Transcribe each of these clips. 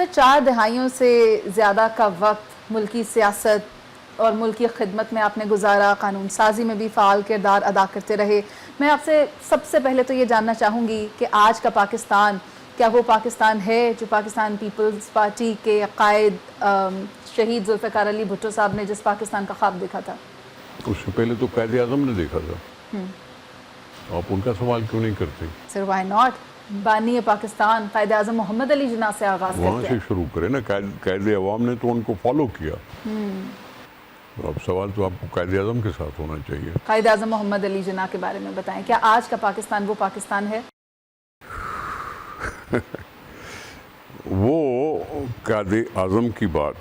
سر 4 دہائیوں سے زیادہ کا وقت ملکی سیاست اور ملکی خدمت میں آپ نے گزارا، قانون سازی میں بھی فعال کردار ادا کرتے رہے. میں آپ سے سب سے پہلے تو یہ جاننا چاہوں گی کہ آج کا پاکستان کیا وہ پاکستان ہے جو پاکستان پیپلز پارٹی کے قائد شہید ذوالفقار علی بھٹو صاحب نے جس پاکستان کا خواب دیکھا تھا؟ اس سے پہلے تو قائد اعظم نے دیکھا تھا. آپ ان کا سوال کیوں نہیں کرتے؟ سر وائی ناٹ؟ بانی پاکستان قائد اعظم محمد علی جناح سے آغاز وہاں کرتے سے ہیں. شروع کرے نا. قائد عوام نے تو ان کو فالو کیا. اب سوال تو آپ کو قائد اعظم کے ساتھ ہونا چاہیے. قائد اعظم محمد علی جناح کے بارے میں بتائیں، کیا آج کا پاکستان وہ پاکستان ہے؟ وہ قائد اعظم کی بات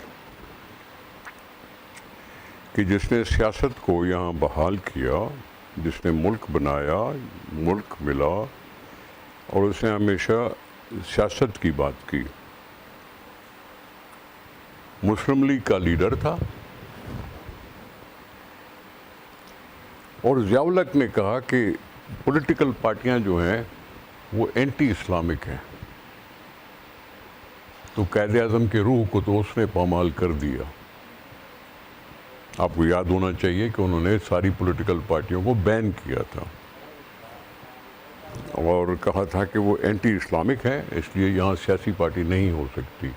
کہ جس نے سیاست کو یہاں بحال کیا، جس نے ملک بنایا، ملک ملا، اور اس نے ہمیشہ سیاست کی بات کی. مسلم لیگ کا لیڈر تھا، اور ضیاء الحق نے کہا کہ پولیٹیکل پارٹیاں جو ہیں وہ اینٹی اسلامک ہیں. تو قائد اعظم کے روح کو تو اس نے پامال کر دیا. آپ کو یاد ہونا چاہیے کہ انہوں نے ساری پولیٹیکل پارٹیوں کو بین کیا تھا اور کہا تھا کہ وہ اینٹی اسلامک ہیں، اس لیے یہاں سیاسی پارٹی نہیں ہو سکتی.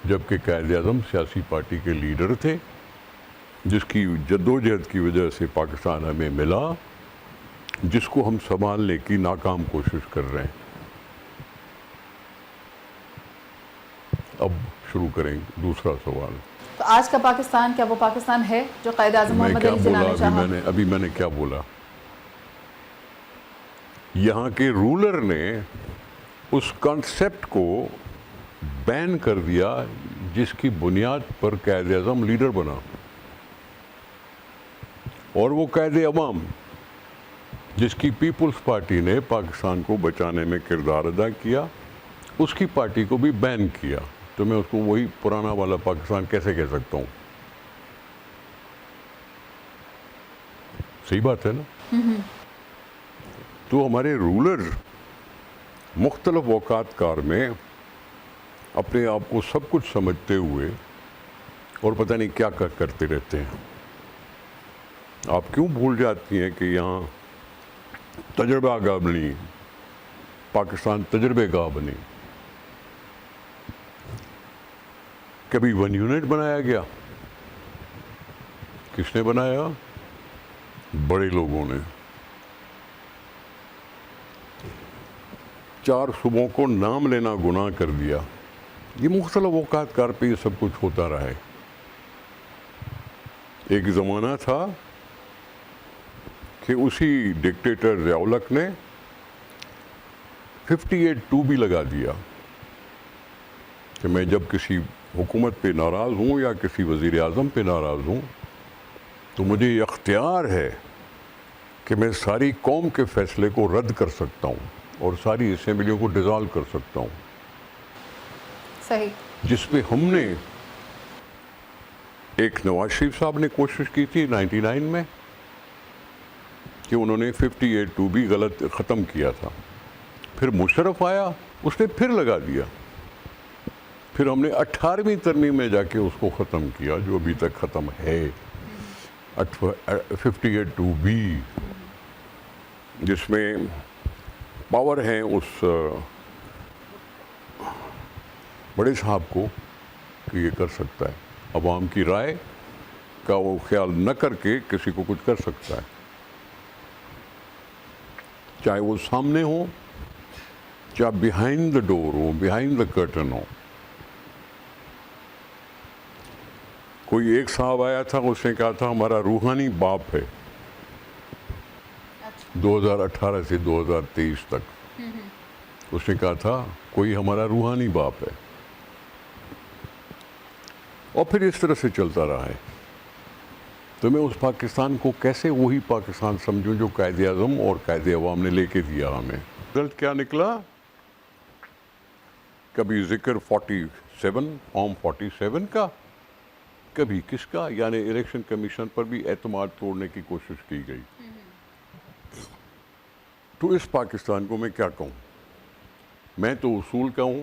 جبکہ قائد اعظم سیاسی پارٹی کے لیڈر تھے، جس کی جدوجہد کی وجہ سے پاکستان ہمیں ملا، جس کو ہم سنبھالنے کی ناکام کوشش کر رہے ہیں. اب شروع کریں دوسرا سوال. تو آج کا پاکستان کیا وہ پاکستان ہے جو قائد اعظم محمد علی جناح نے چاہا؟ ابھی میں نے کیا بولا؟ یہاں کے رولر نے اس کانسیپٹ کو بین کر دیا جس کی بنیاد پر قائد اعظم لیڈر بنا، اور وہ قائد عوام جس کی پیپلز پارٹی نے پاکستان کو بچانے میں کردار ادا کیا، اس کی پارٹی کو بھی بین کیا. تو میں اس کو وہی پرانا والا پاکستان کیسے کہہ سکتا ہوں؟ صحیح بات ہے نا؟ تو ہمارے رولر مختلف اوقات کار میں اپنے آپ کو سب کچھ سمجھتے ہوئے اور پتہ نہیں کیا کرتے رہتے ہیں. آپ کیوں بھول جاتی ہیں کہ یہاں تجربہ گاہ بنی، پاکستان تجربے گاہ بنی. کبھی 1 یونٹ بنایا گیا. کس نے بنایا؟ بڑے لوگوں نے. 4 صوبوں کو نام لینا گناہ کر دیا. یہ مختلف اوقات کار پہ یہ سب کچھ ہوتا رہا ہے. ایک زمانہ تھا کہ اسی ڈکٹیٹر ضیاء الحق نے 58(2) بھی لگا دیا کہ میں جب کسی حکومت پہ ناراض ہوں یا کسی وزیر اعظم پہ ناراض ہوں تو مجھے یہ اختیار ہے کہ میں ساری قوم کے فیصلے کو رد کر سکتا ہوں اور ساری اسمبلیوں کو ڈیزالو کر سکتا ہوں. صحیح. جس پہ ہم نے ایک نواز شریف صاحب نے کوشش کی تھی 99 میں کہ انہوں نے 58(2) بھی غلط ختم کیا تھا. پھر مشرف آیا، اس نے پھر لگا دیا. پھر ہم نے 18ویں ترمیم میں جا کے اس کو ختم کیا، جو ابھی تک ختم ہے. 58(2) بھی، جس میں پاور ہے اس بڑے صاحب کو کہ یہ کر سکتا ہے. عوام کی رائے کا وہ خیال نہ کر کے کسی کو کچھ کر سکتا ہے، چاہے وہ سامنے ہو، چاہے بیہائنڈ دا ڈور ہو، بیہائنڈ دا کرٹن ہو. کوئی ایک صاحب آیا تھا، اس نے کہا تھا ہمارا روحانی باپ ہے 2018 سے 2023 تک. اس نے کہا تھا کوئی ہمارا روحانی باپ ہے، اور پھر اس طرح سے چلتا رہا ہے. تو میں اس پاکستان کو کیسے وہی پاکستان سمجھوں جو قائد اعظم اور قائد عوام نے لے کے دیا ہمیں؟ رزلٹ کیا نکلا؟ کبھی ذکر 47 فارم 47 کا، کبھی کس کا، یعنی الیکشن کمیشن پر بھی اعتماد توڑنے کی کوشش کی گئی. تو اس پاکستان کو میں کیا کہوں؟ میں تو اصول کا ہوں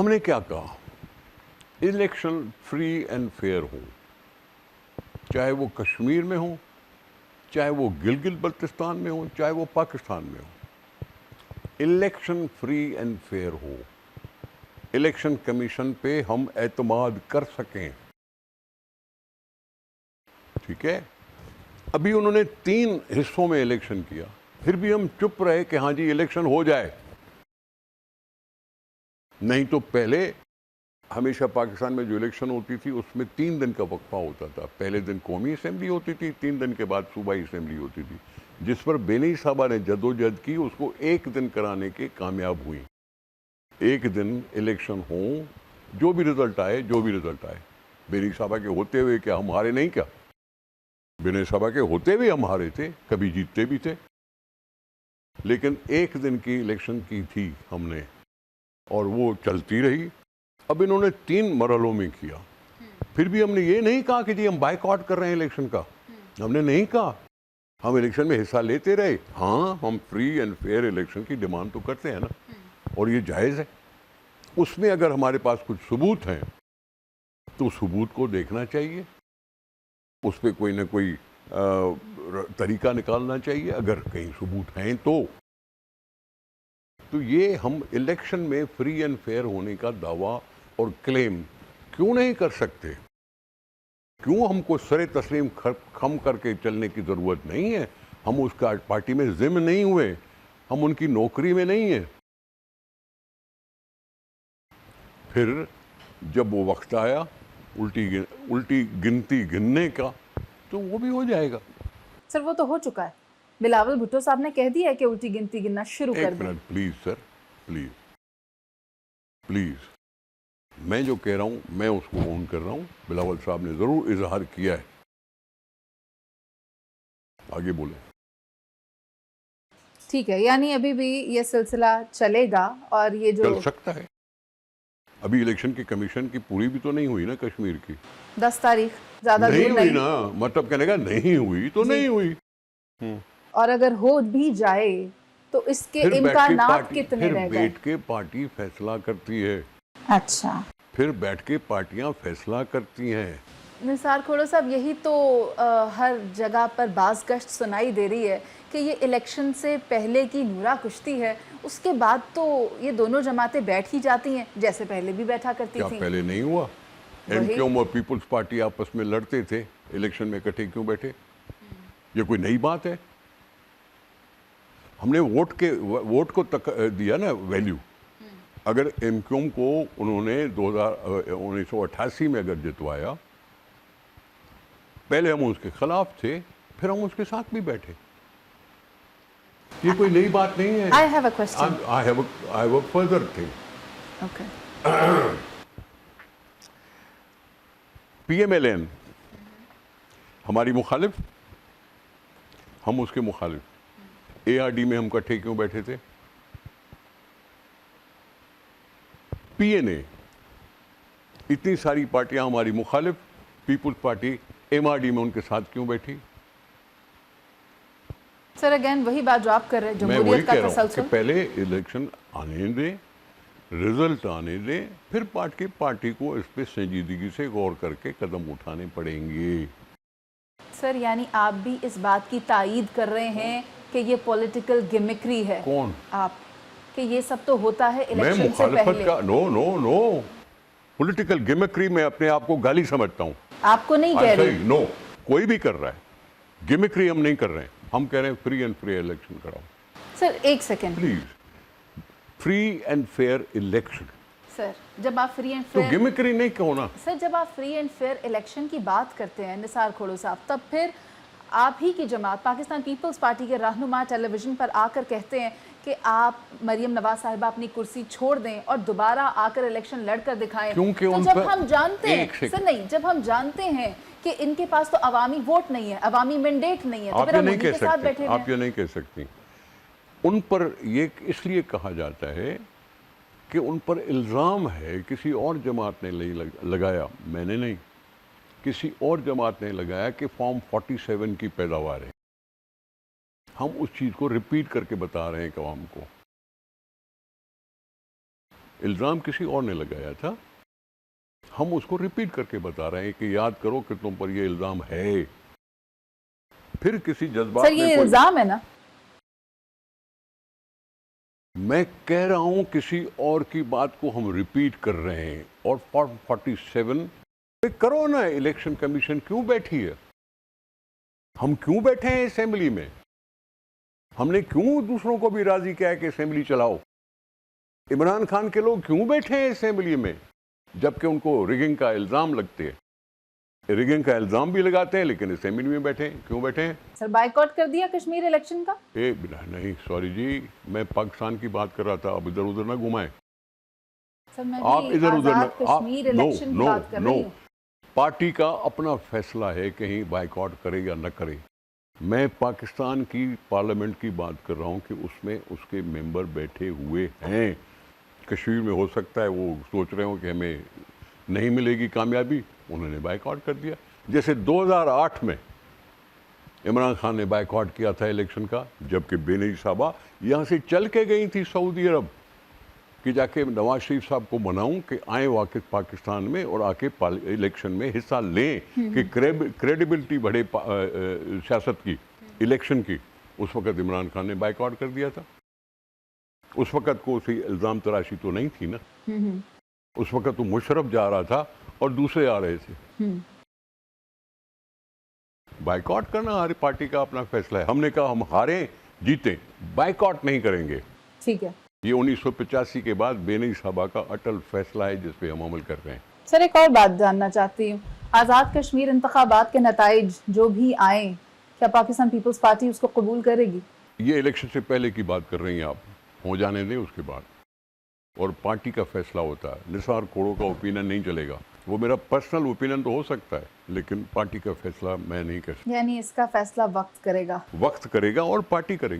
ہم نے کیا کہا؟ الیکشن فری اینڈ فیئر ہو، چاہے وہ کشمیر میں ہو، چاہے وہ گلگت بلتستان میں ہو، چاہے وہ پاکستان میں ہو، الیکشن فری اینڈ فیئر ہو، الیکشن کمیشن پہ ہم اعتماد کر سکیں. ٹھیک ہے؟ ابھی انہوں نے 3 حصوں میں الیکشن کیا، پھر بھی ہم چپ رہے کہ ہاں جی الیکشن ہو جائے. نہیں تو پہلے ہمیشہ پاکستان میں جو الیکشن ہوتی تھی اس میں 3 دن کا وقفہ ہوتا تھا. پہلے دن قومی اسمبلی ہوتی تھی، 3 دن کے بعد صوبائی اسمبلی ہوتی تھی، جس پر بینی صاحبہ نے جدوجہد کی، اس کو 1 دن کرانے کے کامیاب ہوئی. 1 دن الیکشن ہوں، جو بھی رزلٹ آئے. بینی صاحبہ کے ہوتے ہوئے کیا ہم ہارے نہیں؟ کیا بینی صاحبہ کے ہوتے ہوئے ہم ہارے تھے، کبھی جیتتے بھی تھے. لیکن 1 دن کی الیکشن کی تھی ہم نے، اور وہ چلتی رہی. اب انہوں نے 3 مرحلوں میں کیا. پھر بھی ہم نے یہ نہیں کہا کہ جی ہم بائیکاٹ کر رہے ہیں الیکشن کا. ہم نے نہیں کہا. ہم الیکشن میں حصہ لیتے رہے. ہاں، ہم فری اینڈ فیئر الیکشن کی ڈیمانڈ تو کرتے ہیں نا، اور یہ جائز ہے. اس میں اگر ہمارے پاس کچھ ثبوت ہیں تو ثبوت کو دیکھنا چاہیے، اس پہ کوئی نہ کوئی طریقہ نکالنا چاہیے اگر کہیں ثبوت ہیں تو یہ ہم الیکشن میں فری اینڈ فیئر ہونے کا دعویٰ اور کلیم کیوں نہیں کر سکتے؟ کیوں ہم کو سر تسلیم خم کر کے چلنے کی ضرورت نہیں ہے؟ ہم اس کا پارٹی میں ضمن نہیں ہوئے، ہم ان کی نوکری میں نہیں ہیں. پھر جب وہ وقت آیا الٹی گنتی گننے کا تو وہ بھی ہو جائے گا. سر وہ تو ہو چکا ہے. بلاول بھٹو صاحب نے کہہ دیا ہے کہ الٹی گنتی گننا شروع کر دیں. 1 منٹ پلیز سر، پلیز. میں جو کہہ رہا ہوں میں اس کو اون کر رہا ہوں. بلاول صاحب نے ضرور اظہار کیا ہے. آگے بولیں. ٹھیک ہے، یعنی ابھی بھی یہ سلسلہ چلے گا، اور یہ جو چل سکتا ہے. ابھی الیکشن کی کمیشن کی پوری بھی تو نہیں ہوئی نا کشمیر کی. 10 تاریخ زیادہ نہیں دور ہوئی نہیں. نا، مطلب کہنے کا نہیں ہوئی تو نہیں ہوئی. اور اگر ہو بھی جائے تو اس کے امکانات کتنے رہ پھر گئے؟ بیٹھ کے پارٹی فیصلہ کرتی ہے. اچھا، پھر بیٹھ کے پارٹیاں فیصلہ کرتی ہیں. نثار کھوڑا صاحب، یہی تو ہر جگہ پر باز گشت سنائی دے رہی ہے کہ یہ الیکشن سے پہلے کی نورا کشتی ہے، اس کے بعد تو یہ دونوں جماعتیں بیٹھ ہی جاتی ہیں جیسے پہلے بھی بیٹھا کرتی کیا تھیں. پہلے نہیں ہوا؟ ایم کیو ایم اور پیپلز پارٹی آپس میں لڑتے تھے، الیکشن میں اکٹھے کیوں بیٹھے؟ یہ کوئی نئی بات ہے؟ ہم نے ووٹ کو دیا نا ویلیو. اگر ایم کیو ایم کو انہوں نے 1988 میں اگر جتوایا، پہلے ہم اس کے خلاف تھے، پھر ہم اس کے ساتھ بھی بیٹھے. یہ کوئی نئی بات نہیں ہے. I have a question. I have a further thing. Okay. P M L N ہماری مخالف، ہم اس کے مخالف. اے آر ڈی میں ہم کٹھے کیوں بیٹھے تھے؟ پی این اے، اتنی ساری پارٹیاں ہماری مخالف، Peoples Party M R D میں ان کے ساتھ کیوں بیٹھی؟ سر اگین وہی بات جو آپ کر رہے ہیں، میں وہی جمہوریت کا کہہ رہا ہوں کہ تسلسل. پہلے الیکشن آنے دیں، رزلٹ آنے دیں، پھر پارٹی کو اس پہ سنجیدگی سے غور کر کے قدم اٹھانے پڑیں گے. سر یعنی آپ بھی اس بات کی تائید کر رہے ہیں کہ یہ پولیٹیکل گمکری ہے؟ کون؟ آپ، کہ یہ سب تو ہوتا ہے میں الیکشن سے مخالفت پہلے. کا نو پولیٹیکل گمکری میں اپنے آپ کو گالی سمجھتا ہوں. آپ کو نہیں کہہ رہی. نو، کوئی بھی کر رہا ہے. گمکری ہم نہیں کر رہے ہیں. ہم کہہ رہے ہیں فری اینڈ فیئر الیکشن کراؤ. سر ایک second please, free and fair election. Sir جب آپ فری اینڈ تو فیئر گمکری نہیں کہو نا. سر جب آپ فری اینڈ فیئر الیکشن کی بات کرتے ہیں نثار کھوڑو صاحب، تب پھر آپ ہی کی جماعت پاکستان پیپلز پارٹی کے رہنما ٹیلی ویژن پر آ کر کہتے ہیں کہ آپ مریم نواز صاحبہ اپنی کرسی چھوڑ دیں اور دوبارہ آ کر الیکشن لڑ کر دکھائیں. کیونکہ تو ان جب پر ہم جانتے ہیں سر، نہیں، جب ہم جانتے ہیں کہ ان کے پاس تو عوامی ووٹ نہیں ہے، عوامی مینڈیٹ نہیں ہے، تو پھر ہم انہی کے ساتھ بیٹھے ہیں. آپ یہ نہیں کہہ سکتی. ان پر یہ اس لیے کہا جاتا ہے کہ ان پر الزام ہے کسی اور جماعت نے لگایا، میں نے نہیں، کسی اور جماعت نے لگایا کہ فارم 47 کی پیداوار ہے. ہم اس چیز کو ریپیٹ کر کے بتا رہے ہیں عوام کو. الزام کسی اور نے لگایا تھا. ہم اس کو ریپیٹ کر کے بتا رہے ہیں کہ یاد کرو کہ تم پر یہ الزام ہے. پھر کسی جذبات سر یہ الزام ہے نا؟ میں کہہ رہا ہوں کسی اور کی بات کو ہم ریپیٹ کر رہے ہیں. اور 47 کرو نا. الیکشن کمیشن کیوں بیٹھی ہے؟ ہم کیوں بیٹھے ہیں اسمبلی میں؟ ہم نے کیوں دوسروں کو بھی راضی کیا ہے کہ اسمبلی چلاؤ؟ عمران خان کے لوگ کیوں بیٹھے ہیں اسمبلی میں جبکہ ان کو ریگنگ کا الزام لگتے ہیں؟ ریگنگ کا الزام بھی لگاتے ہیں لیکن اسمبلی میں بیٹھے ہیں. کیوں بیٹھے ہیں؟ سر بائیکاٹ کر دیا کشمیر الیکشن کا؟ نہیں سوری جی، میں پاکستان کی بات کر رہا تھا. آپ ادھر ادھر نہ گھمائیں. سر میں آپ بھی ادھر ادھر آزاد کشمیر الیکشن کی بات کر رہی ہوں. پارٹی کا اپنا فیصلہ ہے کہیں بائیکاٹ کرے یا نہ کرے. میں پاکستان کی پارلیمنٹ کی بات کر رہا ہوں کہ اس میں اس کے ممبر بیٹھے ہوئے ہیں. کشمیر میں ہو سکتا ہے وہ سوچ رہے ہوں کہ ہمیں نہیں ملے گی کامیابی، انہوں نے بائیکاٹ کر دیا. جیسے 2008 میں عمران خان نے بائیکاٹ کیا تھا الیکشن کا، جبکہ بے نظیر صاحبہ یہاں سے چل کے گئی تھی سعودی عرب کہ جا کے نواز شریف صاحب کو مناؤں کہ آئیں واقع پاکستان میں اور آ کے الیکشن میں حصہ لیں کہ کریڈیبلٹی بڑھے سیاست کی، الیکشن کی. اس وقت عمران خان نے بائیکاٹ کر دیا تھا. اس وقت کو اسی الزام تراشی تو نہیں تھی نا. اس وقت تو مشرف جا رہا تھا اور دوسرے آ رہے تھے. بائیکاٹ کرنا ہماری پارٹی کا اپنا فیصلہ ہے. ہم نے کہا ہم ہاریں جیتیں بائیکاٹ نہیں کریں گے. ٹھیک ہے. یہ 1985 کے بعد بے نظیر صاحبہ کا اٹل فیصلہ ہے جس پہ ہم عمل کر رہے ہیں. سر ایک اور بات جاننا چاہتی ہوں، آزاد کشمیر انتخابات کے نتائج جو بھی آئیں، کیا پاکستان پیپلز پارٹی اس کو قبول کرے گی؟ یہ الیکشن سے پہلے کی بات کر رہی ہیں آپ، ہو جانے دیں اس کے بعد. اور پارٹی کا فیصلہ ہوتا ہے. نثار کوڑوں کا اوپینین نہیں چلے گا. وہ میرا پرسنل اوپینین تو ہو سکتا ہے لیکن پارٹی کا فیصلہ میں نہیں کر سکتا. یعنی اس کا فیصلہ وقت کرے گا؟ وقت کرے گا اور پارٹی کرے گی.